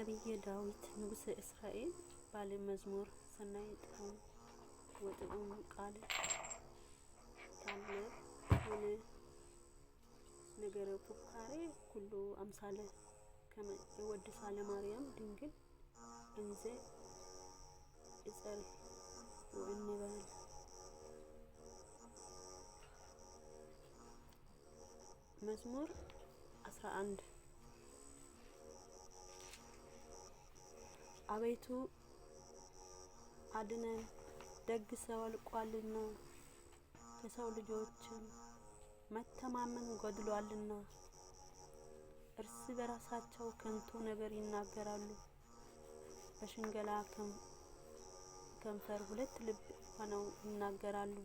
ነቢየ ዳዊት ንጉሠ እስራኤል ባለ መዝሙር ሰናይ ጥዑም ወጥዑም ቃል ታምር ሆነ ነገረ ፉካሬ ኩሉ አምሳለ ከመ የወድሳለ ማርያም ድንግል እንዘ እጸር ወእንበል መዝሙር 11 አቤቱ አድነን ደግ ሰው አልቋልና ከሰው ልጆችም መተማመን ጎድሏልና እርስ በራሳቸው ከንቱ ነገር ይናገራሉ በሽንገላ ከንፈር ሁለት ልብ ሆነው ይናገራሉ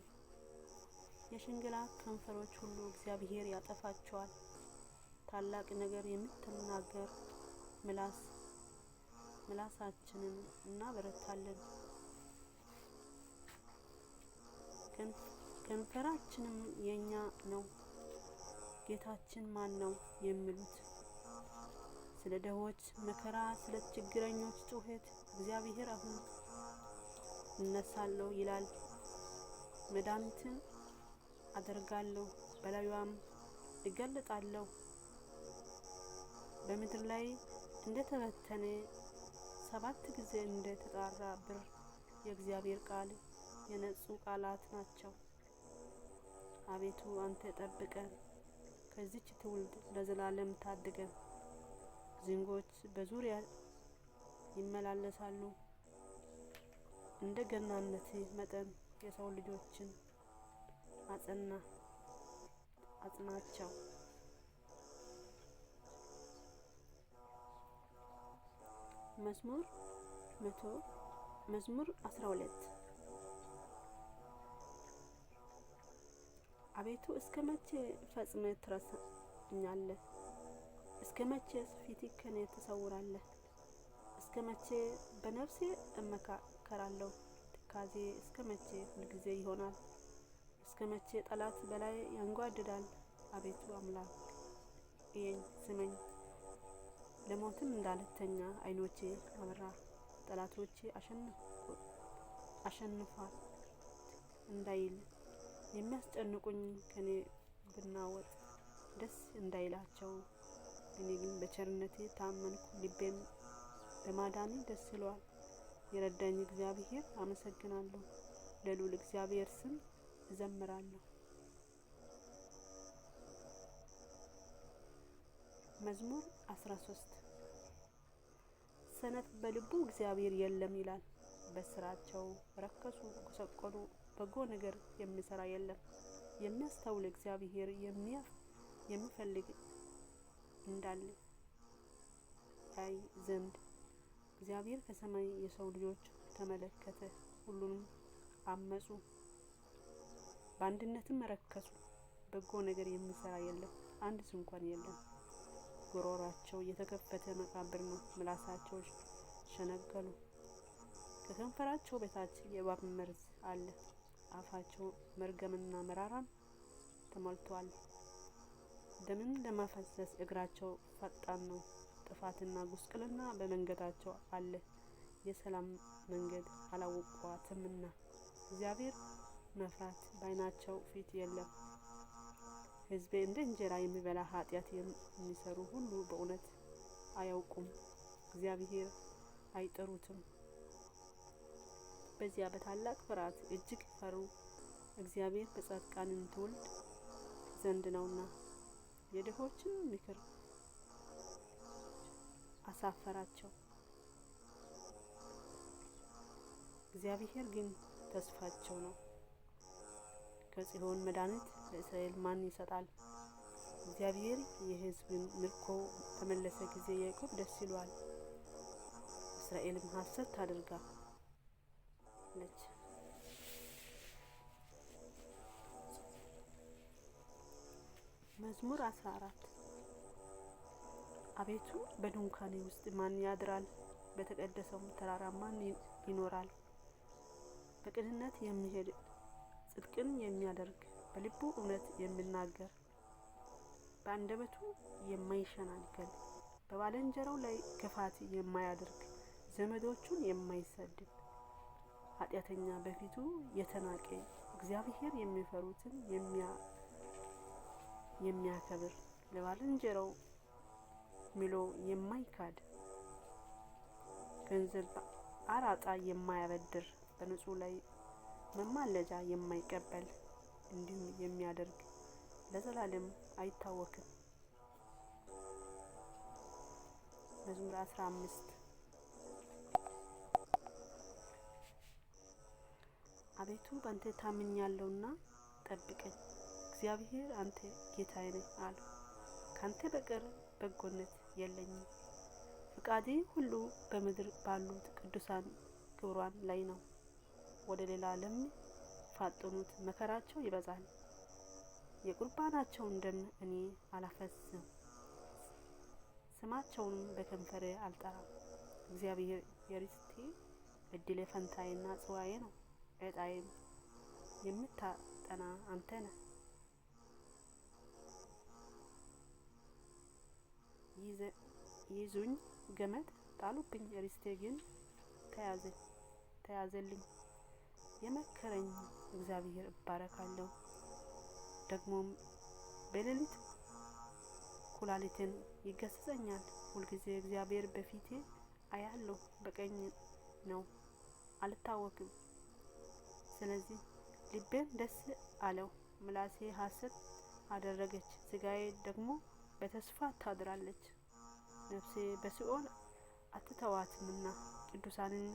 የሽንገላ ከንፈሮች ሁሉ እግዚአብሔር ያጠፋቸዋል ታላቅ ነገር የምትናገር ምላሳችንን እናበረታለን ከንፈራችንም የኛ ነው ጌታችን ማን ነው የሚሉት ስለ ደሆች መከራ ስለ ችግረኞች ጩኸት እግዚአብሔር አሁን እነሳለሁ ይላል መድኃኒትን አደርጋለሁ በላዩም እገልጣለሁ በምድር ላይ እንደተበተነ 7 ጊዜ እንደተጣራ ብር የእግዚአብሔር ቃል የነጹ ቃላት ናቸው አቤቱ አንተ ጠብቀን ከዚች ትውልድ ለዘላለም ታድገን ዝንጎች በዙሪያ ይመላለሳሉ እንደ ገናነት መጠን የሰው ልጆችን አጽናቸው መዝሙር 12 አቤቱ እስከመቼ ፈጽመህ ትረሳኛለህ እስከመቼ ፊትህ ከኔ ትሰውራለህ እስከመቼ በነፍሴ እመካከራለሁ ትካዜ እስከመቼ ሁልጊዜ ይሆናል እስከመቼ ጠላት በላይ ያንጓድዳል አቤቱ አምላክ እየኝ ስመኝ ለሞትም እንዳልተኛ አይኖቼ አበራ ጠላቶቼ አሸንፏል እንዳይል የሚያስጨንቁኝ ከኔ ብናወጥ ደስ እንዳይላቸው እኔ ግን በቸርነቴ ታመንኩ ልቤም በማዳኔ ደስ ይለዋል የረዳኝ እግዚአብሔር አመሰግናለሁ ለልዑል እግዚአብሔር ስም እዘምራለሁ መዝሙር 13 ሰነፍ በልቡ እግዚአብሔር የለም ይላል በስራቸው ረከሱ ተሰቆሉ በጎ ነገር የሚሰራ የለም የሚያስተውል እግዚአብሔር የሚፈልግ እንዳለ ያይ ዘንድ እግዚአብሔር ከሰማይ የሰው ልጆች ተመለከተ ሁሉንም አመጹ በአንድነትም ረከሱ በጎ ነገር የሚሰራ የለም አንድ እንኳን የለም ጉሮሯቸው የተከፈተ መቃብር ነው ምላሳቸው ሸነገሉ ከከንፈራቸው በታች የእባብ መርዝ አለ አፋቸው መርገምና መራራም ተሞልቷል ደምን ለማፍሰስ እግራቸው ፈጣን ነው ጥፋትና ጉስቁልና በመንገዳቸው አለ የሰላም መንገድ አላወቋትምና እግዚአብሔር መፍራት ባይናቸው ፊት የለም ሕዝቤ እንደ እንጀራ የሚበላ ኃጢአት የሚሰሩ ሁሉ በእውነት አያውቁም እግዚአብሔር አይጠሩትም በዚያ በታላቅ ፍርሃት እጅግ ፈሩ እግዚአብሔር በጻድቃን ትውልድ ዘንድ ነውና የድሆችን ምክር አሳፈራቸው እግዚአብሔር ግን ተስፋቸው ነው ከጽዮን መድኃኒት ለእስራኤል ማን ይሰጣል እግዚአብሔር የሕዝብን ምርኮ በመለሰ ጊዜ ያዕቆብ ደስ ይለዋል እስራኤልም ሐሴት ታደርጋለች መዝሙር 14 አቤቱ በድንኳኔ ውስጥ ማን ያድራል በተቀደሰው ተራራ ማን ይኖራል በቅንነት የሚሄድ ጽድቅን የሚያደርግ በልቡ እውነት የሚናገር በአንደበቱ የማይሸናገል በባልንጀራው ላይ ክፋት የማያደርግ ዘመዶቹን የማይሰድብ ኃጢአተኛ በፊቱ የተናቀ እግዚአብሔር የሚፈሩትን የሚያከብር ለባልንጀራው ምሎ የማይካድ ገንዘብ አራጣ የማያበድር በንጹህ ላይ መማለጃ የማይቀበል እንዲሁ የሚያደርግ ለዘላለም አይታወክም። መዝሙር 15 አቤቱ ባንተ ታምኛለሁና ጠብቀኝ። እግዚአብሔር አንተ ጌታዬ ነህ አልሁ። ካንተ በቀር በጎነት የለኝም። ፍቃዴ ሁሉ በምድር ባሉት ቅዱሳን ክብሯን ላይ ነው። ወደ ሌላ ለሚፋጠኑት መከራቸው ይበዛል። የቁርባናቸውን ደም እኔ አላፈስስም፣ ስማቸውንም በከንፈሬ አልጠራም። እግዚአብሔር የርስቴ እድሌ ፈንታዬና ጽዋዬ ነው። ዕጣዬም የምታጠና አንተ ነህ። ይዙኝ ገመድ ጣሉብኝ፣ ርስቴ ግን ተያዘልኝ። የመከረኝ እግዚአብሔር እባረካለሁ። ደግሞም በሌሊት ኩላሊቴን ይገስጸኛል። ሁልጊዜ እግዚአብሔር በፊቴ አያለሁ፣ በቀኝ ነው፣ አልታወክም። ስለዚህ ልቤን ደስ አለው፣ ምላሴ ሐሴት አደረገች፣ ሥጋዬ ደግሞ በተስፋ ታድራለች። ነፍሴ በሲኦል አትተዋትምና ቅዱሳንን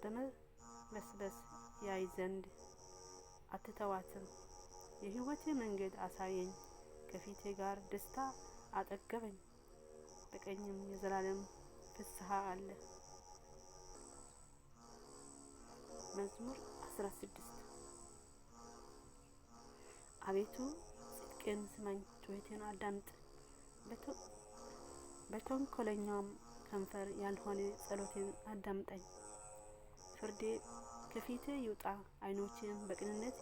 በመበስበስ ያይ ዘንድ አትተዋትም። የሕይወቴ መንገድ አሳየኝ፣ ከፊቴ ጋር ደስታ አጠገበኝ፣ በቀኝም የዘላለም ፍስሐ አለ። መዝሙር 16 አቤቱ ጽድቄን ስማኝ፣ ጩኸቴን አዳምጥ። በተንኮለኛም ከንፈር ያልሆነ ጸሎቴን አዳምጠኝ። ፍርዴ ከፊቴ ይውጣ፣ ዓይኖችን በቅንነት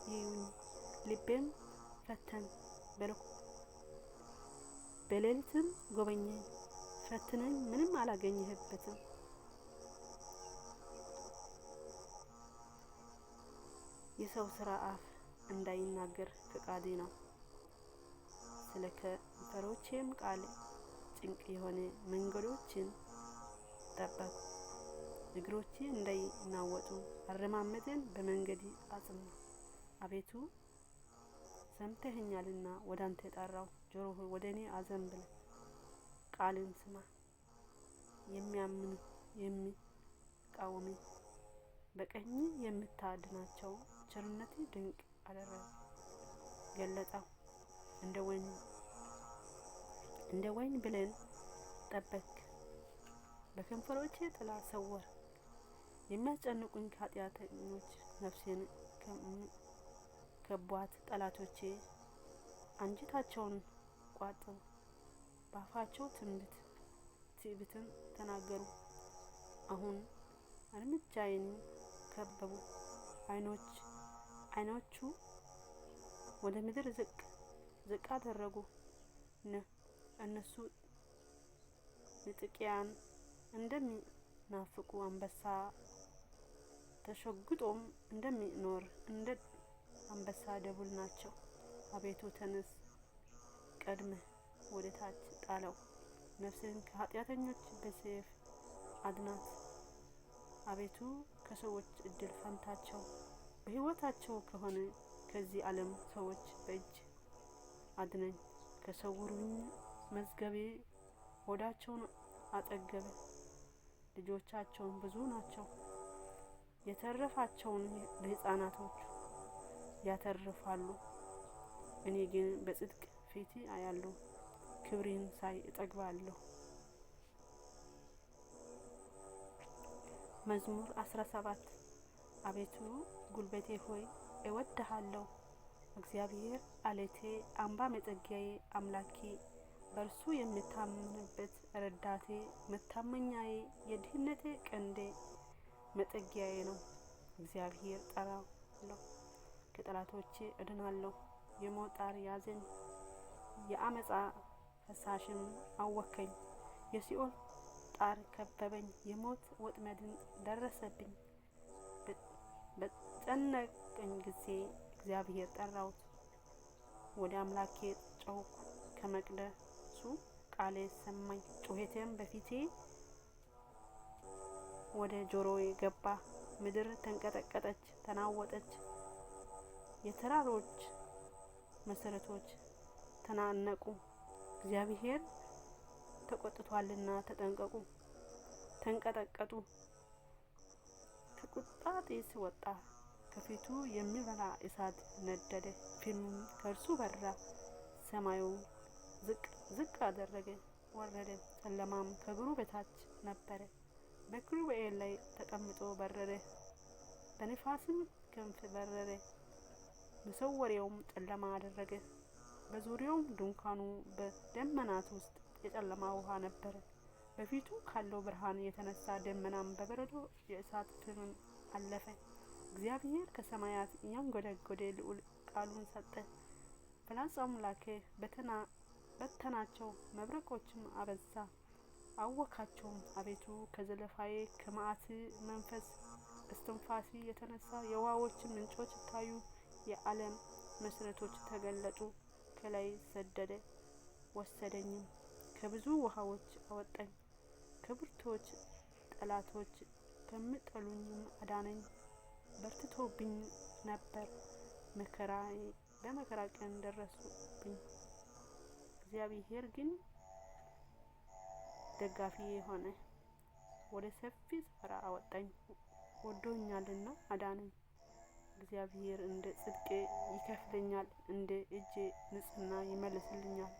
ይዩኝ። ልቤም ፈተን፣ በሌሊትም ጎበኘኝ፣ ፈትነኝ፣ ምንም አላገኘህበትም። የሰው ስራ አፍ እንዳይናገር ፈቃዴ ነው። ስለ ከንፈሮቼም ቃል ጭንቅ የሆነ መንገዶችን ጠበቅ። እግሮቼ እንዳይናወጡ አረማመዴን በመንገድ አጽና። አቤቱ ሰምተኸኛልና ወደ አንተ ጠራሁ። ጆሮህ ወደ እኔ አዘንብል፣ ቃልን ስማ። የሚቃወሙ በቀኝ የምታድናቸው ቸርነት ድንቅ ገለጠው። እንደ ወይን ብሌን ጠበቅ። በከንፈሮቼ ጥላ ሰወር። የሚያስጨንቁኝ ኃጢአተኞች ነፍሴን ከቧት። ጠላቶቼ አንጀታቸውን ቋጠሩ፣ በአፋቸው ትዕቢትን ተናገሩ። አሁን እርምጃዬን ከበቡ። ዓይኖቹ ወደ ምድር ዝቅ አደረጉ። እነሱ ንጥቂያን እንደሚናፍቁ አንበሳ ተሸጉጦም እንደሚኖር እንደ አንበሳ ደቦል ናቸው። አቤቱ ተነስ፣ ቀድመህ ወደ ታች ጣለው። ነፍስን ከኃጢአተኞች በሰይፍ አድናት። አቤቱ ከሰዎች እድል ፈንታቸው በሕይወታቸው ከሆነ ከዚህ ዓለም ሰዎች በእጅ አድነኝ። ከሰውሩኝ መዝገቤ ሆዳቸውን አጠገበ። ልጆቻቸውን ብዙ ናቸው፣ የተረፋቸውን ለሕፃናቶቹ ያተርፋሉ። እኔ ግን በጽድቅ ፊት አያለሁ፣ ክብሬን ሳይ እጠግባለሁ። መዝሙር 17 አቤቱ ጉልበቴ ሆይ እወድሃለሁ። እግዚአብሔር አለቴ፣ አምባ መጠጊያዬ፣ አምላኬ፣ በእርሱ የምታመንበት ረዳቴ፣ መታመኛዬ፣ የድህነቴ ቀንዴ፣ መጠጊያዬ ነው። እግዚአብሔር ጠራለሁ፣ ከጠላቶቼ እድናለሁ። የሞት ጣር ያዘኝ፣ የአመፃ ፈሳሽም አወከኝ። የሲኦል ጣር ከበበኝ፣ የሞት ወጥመድን ደረሰብኝ። በጨነቀኝ ጊዜ እግዚአብሔር ጠራሁት፣ ወደ አምላኬ ጮኽኩ። ከመቅደሱ ቃሌ ሰማኝ፣ ጩኸቴም በፊቴ ወደ ጆሮዬ ገባ። ምድር ተንቀጠቀጠች፣ ተናወጠች፣ የተራሮች መሰረቶች ተናነቁ። እግዚአብሔር ተቆጥቷልና ተንቀጠቀጡ። ከቁጣ ጢስ ወጣ፣ ከፊቱ የሚበላ እሳት ነደደ። ፊልሙም ከእርሱ በራ፣ ሰማዩ ዝቅ አደረገ ወረደ። ጨለማም ከእግሩ በታች ነበረ። በኪሩቤል ላይ ተቀምጦ በረረ፣ በነፋስም ክንፍ በረረ። መሰወሪያውም ጨለማ አደረገ፣ በዙሪያውም ድንኳኑ በደመናት ውስጥ የጨለማ ውሃ ነበረ። በፊቱ ካለው ብርሃን የተነሳ ደመናም በበረዶ የእሳት ፍም አለፈ። እግዚአብሔር ከሰማያት እያንጎደጎደ ልዑል ቃሉን ሰጠ። ፍላጻውም ላከ፣ በተናቸው፣ መብረቆችም አበዛ፣ አወካቸውም። አቤቱ ከዘለፋዬ ከመዓት መንፈስ እስትንፋሲ የተነሳ የውሃዎች ምንጮች ታዩ፣ የዓለም መሰረቶች ተገለጡ። ከላይ ሰደደ ወሰደኝም፣ ከብዙ ውሃዎች አወጣኝ። ከብርቶች ጠላቶች ከሚጠሉኝም አዳነኝ። በርትቶብኝ ነበር፣ በመከራ ቀን ደረሱብኝ። እግዚአብሔር ግን ደጋፊዬ ሆነ፣ ወደ ሰፊ ስፍራ አወጣኝ። ወዶኛልና አዳነኝ። እግዚአብሔር እንደ ጽድቄ ይከፍለኛል፣ እንደ እጄ ንጽሕና ይመልስልኛል።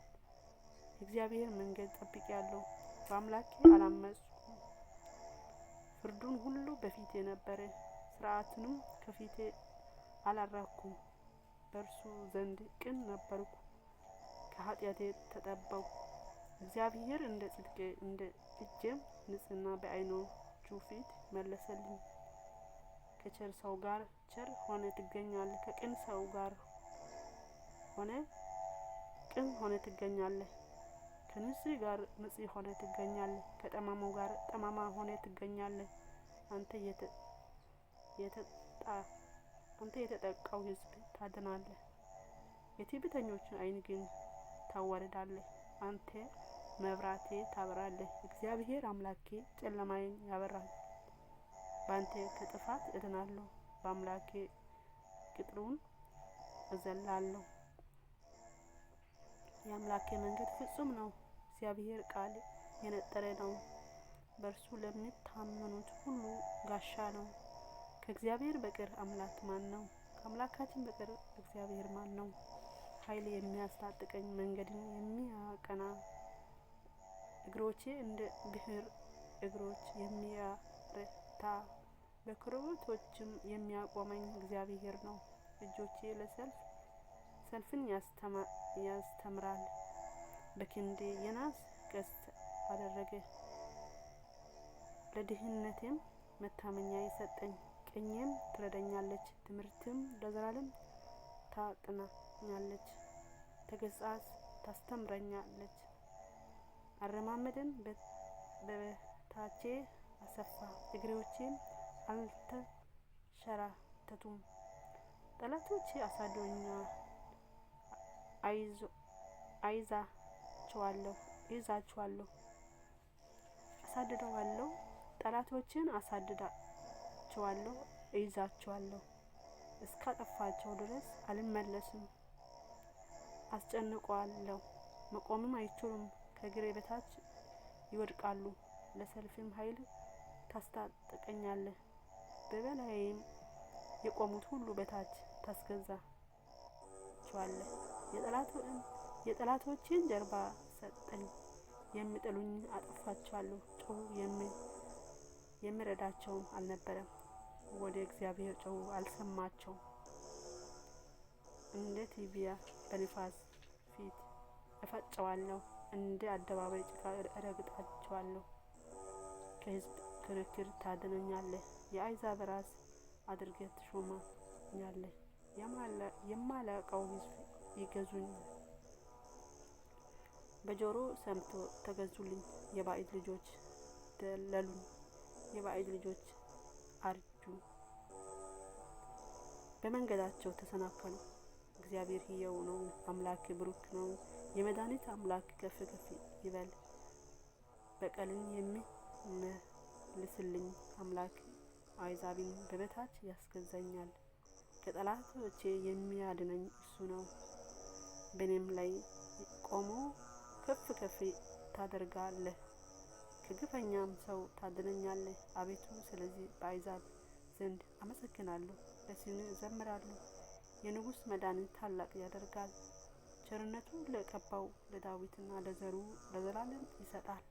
እግዚአብሔር መንገድ ጠብቄአለሁ፣ በአምላኬ አላመፅኩም። ፍርዱን ሁሉ በፊቴ ነበረ፣ ሥርዓቱንም ከፊቴ አላራቅኩም። በእርሱ ዘንድ ቅን ነበርኩ፣ ከኃጢአቴ ተጠበቅሁ። እግዚአብሔር እንደ ጽድቄ እንደ እጄም ንጽሕና በዓይኖቹ ፊት መለሰልኝ። ከቸር ሰው ጋር ቸር ሆነ ትገኛለህ፣ ከቅን ሰው ጋር ቅን ሆነ ትገኛለህ። ከንጹሕ ጋር ንጹሕ ሆነ ትገኛለህ፣ ከጠማማው ጋር ጠማማ ሆነ ትገኛለህ። አንተ የተጠቃው ሕዝብ ታድናለህ፣ የትዕቢተኞችን ዓይን ግን ታዋርዳለህ። አንተ መብራቴ ታበራለህ፣ እግዚአብሔር አምላኬ ጨለማዬን ያበራል። በአንተ ከጥፋት እድናለሁ፣ በአምላኬ ቅጥሩን እዘላለሁ። የአምላኬ መንገድ ፍጹም ነው፣ እግዚአብሔር ቃል የነጠረ ነው። በእርሱ ለሚታመኑት ሁሉ ጋሻ ነው። ከእግዚአብሔር በቀር አምላክ ማን ነው? ከአምላካችን በቀር እግዚአብሔር ማን ነው? ኃይል የሚያስታጥቀኝ፣ መንገድን የሚያቀና፣ እግሮቼ እንደ ብሕር እግሮች የሚያረታ፣ በኮረብቶችም የሚያቆመኝ እግዚአብሔር ነው። እጆቼ ሰልፍን ያስተምራል፣ በክንዴ የናስ ቀስት አደረገ። ለድህነቴም መታመኛ ሰጠኝ፣ ቀኜም ትረዳኛለች። ትምህርትም ለዘላለም ታጠናኛለች፣ ተግሣጽ ታስተምረኛለች። አረማመድን በበታቼ አሰፋ፣ እግሮቼም አልተንሸራተቱም። ጠላቶቼ አሳድደውኛል፣ አሳድደዋለሁ። ጠላቶቼን አሳድዳቸዋለሁ፣ እይዛቸዋለሁ። እስካጠፋቸው ድረስ አልመለስም። አስጨንቀዋለሁ፣ መቆምም አይችሉም። ከእግሬ በታች ይወድቃሉ። ለሰልፍም ኃይል ታስታጥቀኛለህ፣ በበላዬም የቆሙት ሁሉ በታች ታስገዛቸዋለህ። የጠላቶቼን ጀርባ ሰጠኝ፣ የሚጠሉኝ አጠፋቸዋለሁ። ጮኹ፣ የሚረዳቸውም አልነበረም። ወደ እግዚአብሔር ጮኹ፣ አልሰማቸውም። እንደ ትቢያ በንፋስ ፊት እፈጨዋለሁ፣ እንደ አደባባይ ጭቃ እረግጣቸዋለሁ። ከሕዝብ ክርክር ታድነኛለህ፣ የአሕዛብ ራስ አድርገህ ትሾመኛለህ። የማላውቀው ሕዝብ ይገዙኝ። በጆሮ ሰምቶ ተገዙልኝ። የባዕድ ልጆች ደለሉኝ። የባዕድ ልጆች አርጁ፣ በመንገዳቸው ተሰናከሉ። እግዚአብሔር ሕያው ነው፣ አምላክ ብሩክ ነው። የመድኃኒት አምላክ ከፍ ከፍ ይበል። በቀልን የሚመልስልኝ አምላክ አሕዛብን በበታች ያስገዛኛል። ከጠላቶቼ የሚያድነኝ እሱ ነው። በእኔም ላይ ቆሞ ከፍ ከፍ ታደርጋለህ፣ ከግፈኛም ሰው ታድነኛለህ። አቤቱ ስለዚህ በአሕዛብ ዘንድ አመሰግናለሁ፣ ለስምህ እዘምራለሁ። የንጉሥ መድኃኒት ታላቅ ያደርጋል። ቸርነቱ ለቀባው ለዳዊትና ለዘሩ ለዘላለም ይሰጣል።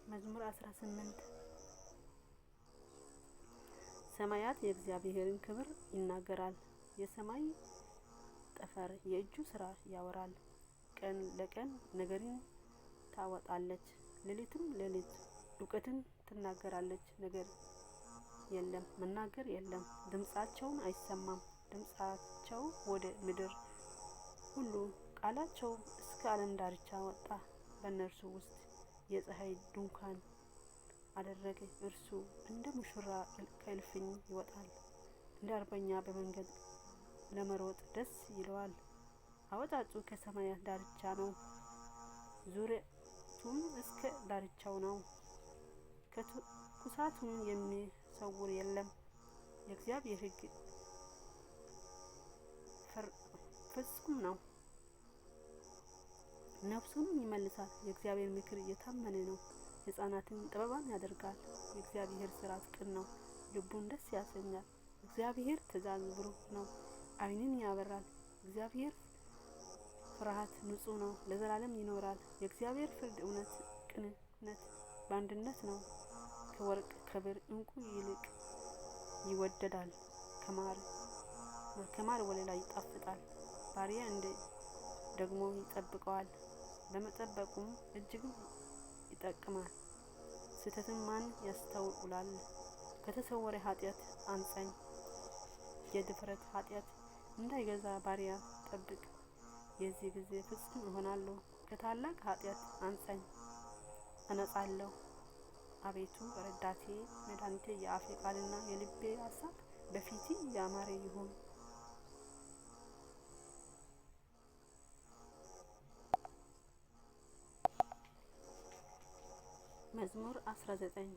መዝሙር 18 ሰማያት የእግዚአብሔርን ክብር ይናገራል። የሰማይ ጠፈር የእጁ ሥራ ያወራል። ቀን ለቀን ነገርን ታወጣለች፣ ሌሊትም ሌሊት እውቀትን ትናገራለች። መናገር የለም፣ ድምፃቸውን አይሰማም። ድምፃቸው ወደ ምድር ሁሉ፣ ቃላቸው እስከ ዓለም ዳርቻ ወጣ። በእነርሱ ውስጥ የፀሐይ ድንኳን አደረገ። እርሱ እንደ ሙሽራ ከእልፍኝ ይወጣል፣ እንደ አርበኛ በመንገድ ለመሮጥ ደስ ይለዋል። አወጣጡ ከሰማያት ዳርቻ ነው፣ ዙረቱም እስከ ዳርቻው ነው። ከትኩሳቱም የሚሰውር የለም። የእግዚአብሔር ሕግ ፍጹም ነው፣ ነፍሱንም ይመልሳል። የእግዚአብሔር ምክር የታመነ ነው፣ ሕፃናትን ጥበባን ያደርጋል። የእግዚአብሔር ሥርዓት ቅን ነው፣ ልቡን ደስ ያሰኛል። እግዚአብሔር ትእዛዝ ብሩክ ነው፣ ዓይንን ያበራል። እግዚአብሔር ፍርሃት ንጹሕ ነው፣ ለዘላለም ይኖራል። የእግዚአብሔር ፍርድ እውነት፣ ቅንነት በአንድነት ነው። ከወርቅ ከብር ዕንቁ ይልቅ ይወደዳል። ከማር ወለላ ይጣፍጣል። ባሪያ ደግሞ ይጠብቀዋል፣ በመጠበቁም እጅግ ይጠቅማል። ስህተትን ማን ያስተውላል? ከተሰወረ ኃጢአት አንጻኝ፣ የድፍረት ኃጢአት እንዳይገዛ ባሪያ ጠብቅ። የዚህ ጊዜ ፍጹም እሆናለሁ፣ ከታላቅ ኃጢአት አንጻኝ አነጻለሁ። አቤቱ ረዳቴ መድኃኒቴ፣ የአፌ ቃልና የልቤ ሐሳብ በፊትህ ያማረ ይሁን። መዝሙር 19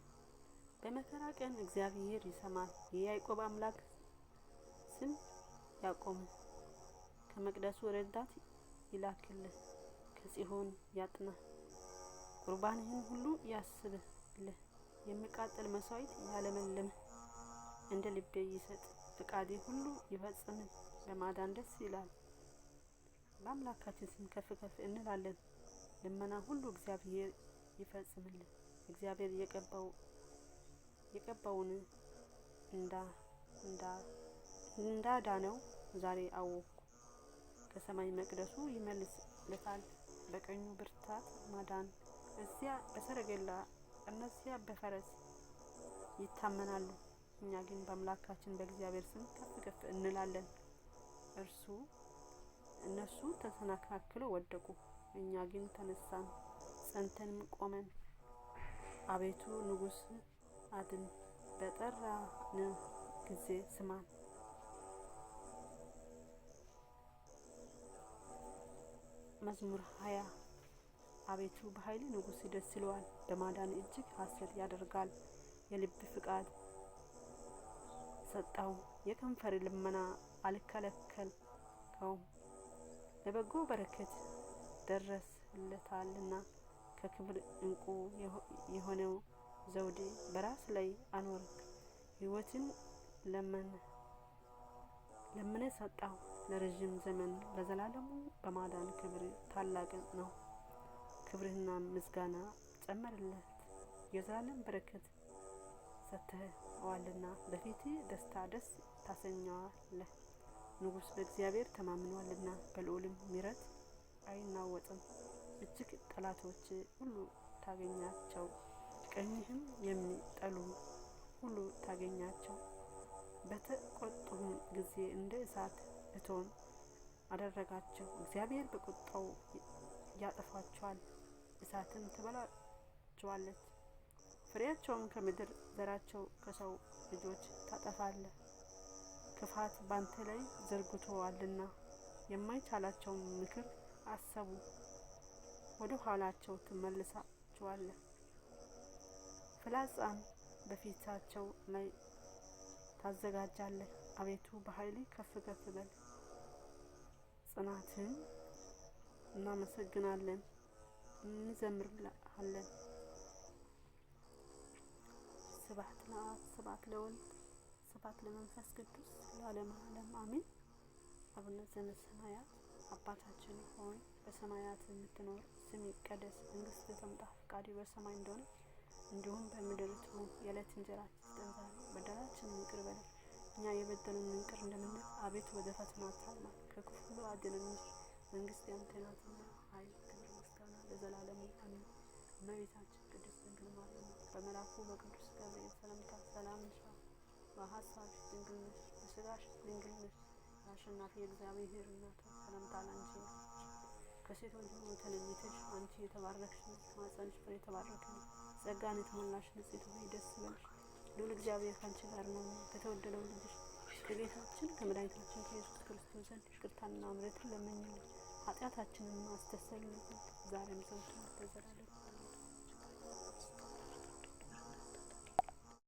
በመከራ ቀን እግዚአብሔር ይሰማል። የያዕቆብ አምላክ ስም ያቆም። ከመቅደሱ ረዳት ይላክልህ፣ ከጽዮን ያጥና። ቁርባንህን ሁሉ ያስብልህ፣ የሚቃጠል መሥዋዕት ያለመልምህ። እንደ ልቤ ይሰጥ፣ ፈቃዴ ሁሉ ይፈጽም። በማዳን ደስ ይላል። በአምላካችን ስም ከፍ ከፍ እንላለን። ልመና ሁሉ እግዚአብሔር ይፈጽምልን። እግዚአብሔር የቀባውን እንዳዳነው ዛሬ አወቅኩ። ከሰማይ መቅደሱ ይመልስለታል፣ በቀኙ ብርታት ማዳን። እዚያ በሰረገላ እነዚያ በፈረስ ይታመናሉ። እኛ ግን በአምላካችን በእግዚአብሔር ስም ከፍ ከፍ እንላለን። እነሱ ተሰናክለው ወደቁ፣ እኛ ግን ተነሳን፣ ጸንተንም ቆመን። አቤቱ ንጉሥ አድን፣ በጠራን ጊዜ ስማን። መዝሙር 20 አቤቱ በኃይል ንጉሥ ደስ ይለዋል፣ በማዳን እጅግ ሐሴት ያደርጋል። የልብ ፍቃድ ሰጠው፣ የከንፈር ልመና አልከለከልከውም። ለበጎ በረከት ደረስለታልና ከክብር ዕንቁ የሆነው ዘውድ በራስ ላይ አኖርክ። ሕይወትን ለመነ ሰጠው፣ ለረዥም ዘመን ለዘላለሙ። በማዳን ክብር ታላቅ ነው። ክብርህና ምስጋና ጨመርለት፣ የዘላለም በረከት ሰጥተዋልና በፊትህ ደስታ ደስ ታሰኘዋለህ። ንጉሥ በእግዚአብሔር ተማምኗልና በልዑልም ምሕረት አይናወጥም። እጅግ ጠላቶች ሁሉ ታገኛቸው፣ ቀኝህም የሚጠሉ ሁሉ ታገኛቸው። በተቆጡም ጊዜ እንደ እሳት እቶን አደረጋቸው። እግዚአብሔር በቁጣው ያጠፋቸዋል፣ እሳትም ትበላቸዋለች። ፍሬያቸውን ከምድር ዘራቸው ከሰው ልጆች ታጠፋለህ። ክፋት ባንተ ላይ ዘርግተዋልና የማይቻላቸውን ምክር አሰቡ፣ ወደ ኋላቸው ትመልሳቸዋለህ። ፍላጻን በፊታቸው ላይ ታዘጋጃለህ። አቤቱ በኃይል ከፍ ከፍ በል። ጽናትህን እናመሰግናለን፣ እንዘምርልሃለን። ስብሐት ለአብ፣ ስብሐት ለወልድ፣ ስብሐት ለመንፈስ ቅዱስ ለዓለመ ዓለም አሜን። አቡነ ዘበሰማያት አባታችን ሆይ በሰማያት የምትኖር ስምህ ይቀደስ፣ መንግስትህ ትምጣ፣ ፈቃድህ በሰማይ እንደሆነች እንዲሁም በምድር ትሁን። የዕለት እንጀራችንን ስጠን ዛሬ፣ በደላችንን ይቅር በለን እኛ የበደሉንን ይቅር እንደምንል፣ አቤቱ ወደ ፈተና አታግባን ከክፉ ሁሉ አድነን እንጂ መንግስት ያንተ ናትና፣ ኃይል፣ ክብር፣ ምስጋና ለዘላለሙ አሜን። እመቤታችን ቅድስት ድንግል ማርያም በመልአኩ በቅዱስ ገብርኤል ሰላምታ ሰላም ይልሻል። በሀሳብሽ ድንግል ነሽ፣ በሥጋሽም ድንግል ነሽ። የአሸናፊ እግዚአብሔር እናት ሰላምታ ላንቺ ነው። ከሴቶች ሁሉ ተለይተሽ አንቺ የተባረክሽ ነሽ፣ ማኅፀንሽ ፍሬ የተባረከ ነው። ጸጋን የተሞላሽ ንጽሕት ሆይ ደስ ይበልሽ፣ ልዑል እግዚአብሔር ከአንቺ ጋር ነውና ከተወደደው ልጅሽ ከጌታችን ከመድኃኒታችን ከኢየሱስ ክርስቶስ ዘንድ ይቅርታንና ምሕረትን ለምኝልን ኃጢአታችንን አስተሰርይልን ዛሬም ዘወትርም ለዘላለሙ